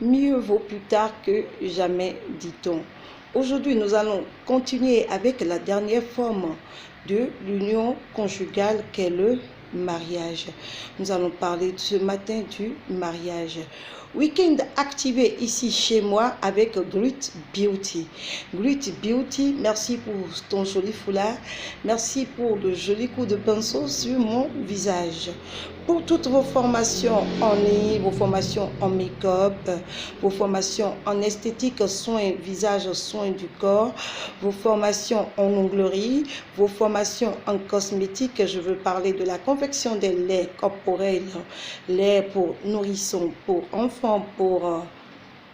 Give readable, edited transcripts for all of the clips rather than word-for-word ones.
Mieux vaut plus tard que jamais, dit-on. Aujourd'hui, nous allons continuer avec la dernière forme de l'union conjugale qu'est le mariage. Nous allons parler ce matin du mariage. Week-end activé ici chez moi avec Grit Beauty. Grit Beauty, merci pour ton joli foulard. Merci pour le joli coup de pinceau sur mon visage. Pour toutes vos formations en ligne, vos formations en make-up, vos formations en esthétique, soins visage, soins du corps, vos formations en onglerie, vos formations en cosmétique, je veux parler de la confection des laits corporels, laits pour nourrissons, pour enfants, pour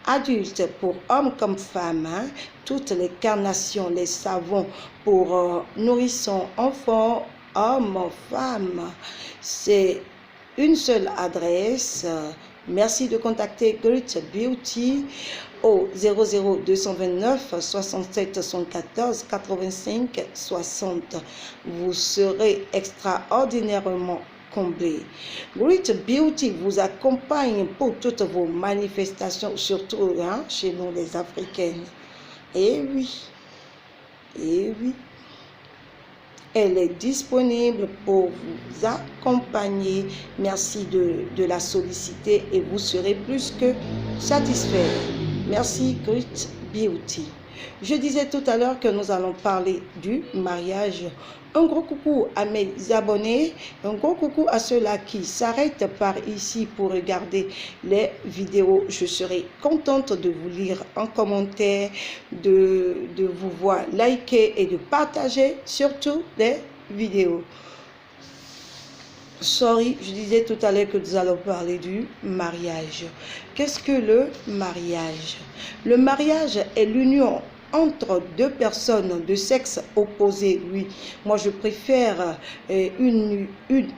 adultes, pour hommes comme femmes, toutes les carnations, les savons pour nourrissons, enfants, hommes, femmes, c'est une seule adresse. Merci de contacter Grit Beauty au 00229 67 114 85 60. Vous serez extraordinairement comblé. Grit Beauty vous accompagne pour toutes vos manifestations, surtout chez nous les Africaines. Et oui. Elle est disponible pour vous accompagner. Merci de la solliciter et vous serez plus que satisfait. Merci Grit Beauty. Je disais tout à l'heure que nous allons parler du mariage. Un gros coucou à mes abonnés, un gros coucou à ceux-là qui s'arrêtent par ici pour regarder les vidéos. Je serai contente de vous lire en commentaire, de vous voir liker et de partager surtout les vidéos. Je disais tout à l'heure que nous allons parler du mariage. Qu'est-ce que le mariage? Le mariage est l'union entre deux personnes de sexe opposé. Oui, moi je préfère une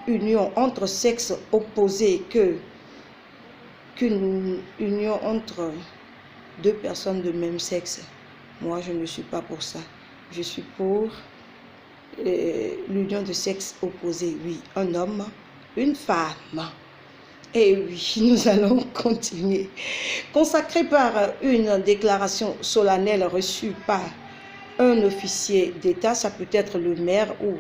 union entre sexes opposés qu'une union entre deux personnes de même sexe. Moi je ne suis pas pour ça. Je suis pour l'union de sexe opposé. Oui, un homme, une femme. Et oui, nous allons continuer. Consacré par une déclaration solennelle reçue par un officier d'État, ça peut être le maire ou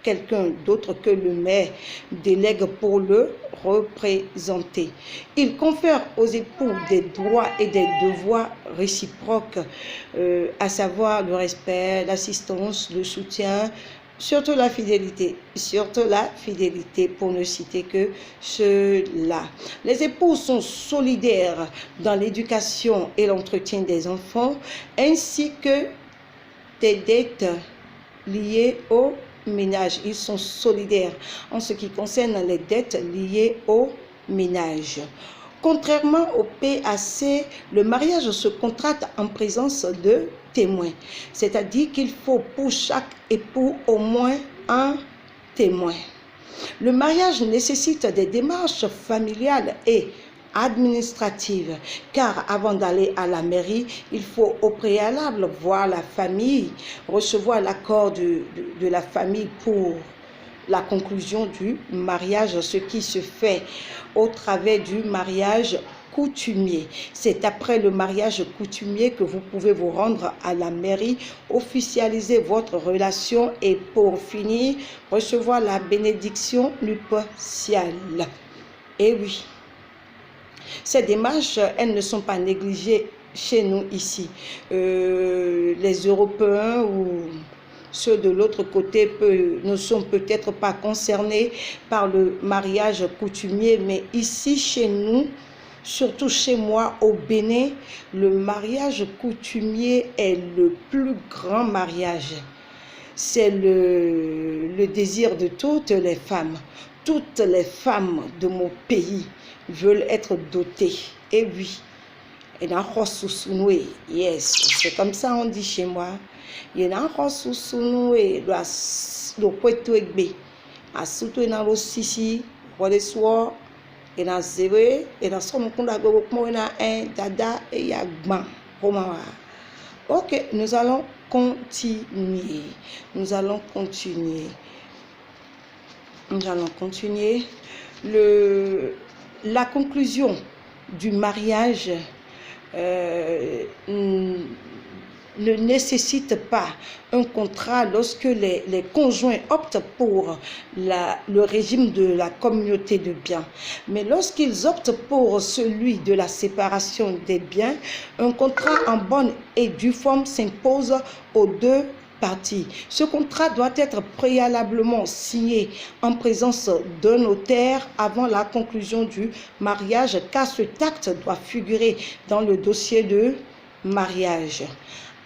quelqu'un d'autre que le maire délègue pour le représenter. Il confère aux époux des droits et des devoirs réciproques, à savoir le respect, l'assistance, le soutien, surtout la fidélité pour ne citer que ceux-là. Les époux sont solidaires dans l'éducation et l'entretien des enfants, ainsi que des dettes liées au ménage. Ils sont solidaires en ce qui concerne les dettes liées au ménage. Contrairement au PAC, le mariage se contracte en présence de témoins. C'est-à-dire qu'il faut pour chaque époux au moins un témoin. Le mariage nécessite des démarches familiales et administratives, car avant d'aller à la mairie, il faut au préalable voir la famille, recevoir l'accord de la famille pour la conclusion du mariage, ce qui se fait au travers du mariage coutumier. C'est après le mariage coutumier que vous pouvez vous rendre à la mairie, officialiser votre relation et pour finir, recevoir la bénédiction nuptiale. Et oui, ces démarches, elles ne sont pas négligées chez nous ici. Les Européens ou ceux de l'autre côté ne sont peut-être pas concernés par le mariage coutumier, mais ici chez nous, surtout chez moi au Bénin, le mariage coutumier est le plus grand mariage. C'est le désir de toutes les femmes. Toutes les femmes de mon pays veulent être dotées. Et oui, yes, c'est comme ça on dit chez moi. Il y a un le poète egbe, a surtout dans le sisi, le soir, et dans zéro, et dans son kunda go un dada et yagban. Ok, nous allons continuer. La conclusion du mariage ne nécessite pas un contrat lorsque les conjoints optent pour le régime de la communauté de biens. Mais lorsqu'ils optent pour celui de la séparation des biens, un contrat en bonne et due forme s'impose aux deux parties. Ce contrat doit être préalablement signé en présence d'un notaire avant la conclusion du mariage, car cet acte doit figurer dans le dossier de mariage.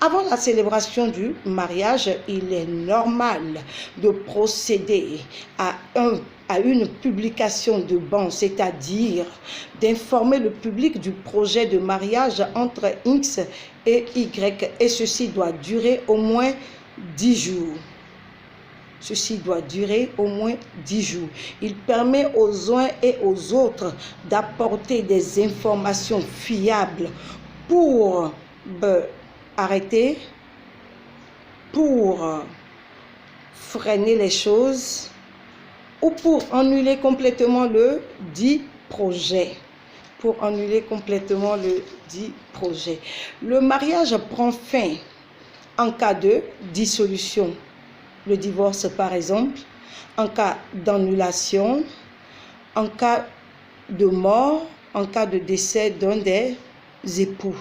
Avant la célébration du mariage, il est normal de procéder à une publication de ban, c'est-à-dire d'informer le public du projet de mariage entre X et Y, et ceci doit durer au moins 10 jours. Ceci doit durer au moins 10 jours. Il permet aux uns et aux autres d'apporter des informations fiables pour arrêter, pour freiner les choses ou pour annuler complètement le dit projet. Pour annuler complètement le dit projet. Le mariage prend fin en cas de dissolution, le divorce par exemple, en cas d'annulation, en cas de mort, en cas de décès d'un des époux.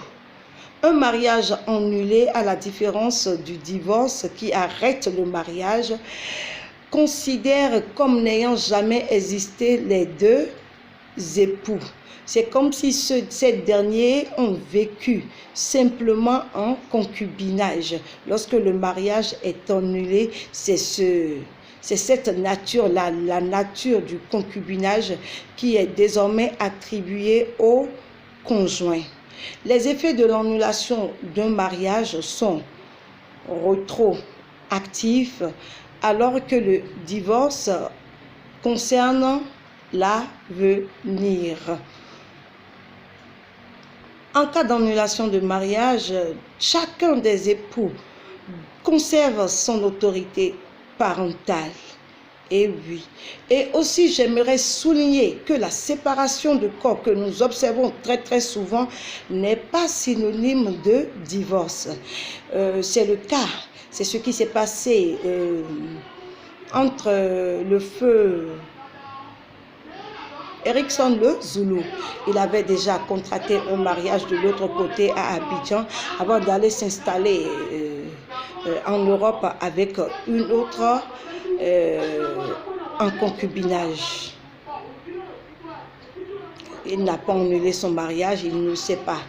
Un mariage annulé, à la différence du divorce qui arrête le mariage, considère comme n'ayant jamais existé les deux époux. C'est comme si ces derniers ont vécu simplement en concubinage. Lorsque le mariage est annulé, c'est cette nature, la nature du concubinage qui est désormais attribuée au conjoint. Les effets de l'annulation d'un mariage sont rétroactifs, alors que le divorce concerne l'avenir. En cas d'annulation de mariage, chacun des époux conserve son autorité parentale. Et oui. Et aussi, j'aimerais souligner que la séparation de corps que nous observons très souvent n'est pas synonyme de divorce. C'est le cas, c'est ce qui s'est passé entre le feu Erickson le Zoulou. Il avait déjà contracté un mariage de l'autre côté à Abidjan avant d'aller s'installer en Europe avec une autre en concubinage. Il n'a pas annulé son mariage, il ne sait pas.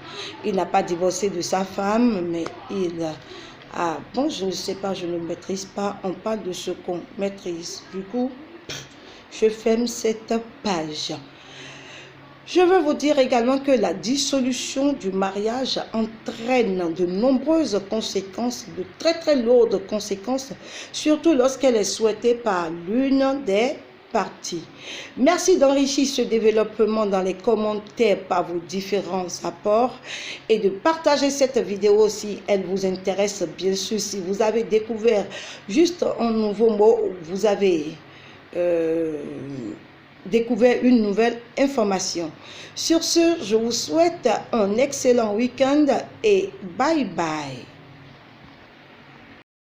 Il n'a pas divorcé de sa femme, mais il a... Bon, je ne sais pas, je ne maîtrise pas. On parle de ce qu'on maîtrise. Du coup, je ferme cette page. Je veux vous dire également que la dissolution du mariage entraîne de nombreuses conséquences, de très lourdes conséquences, surtout lorsqu'elle est souhaitée par l'une des parties. Merci d'enrichir ce développement dans les commentaires par vos différents apports et de partager cette vidéo si elle vous intéresse, bien sûr. Si vous avez découvert juste un nouveau mot, vous avez découvert une nouvelle information. Sur ce, je vous souhaite un excellent week-end et bye bye.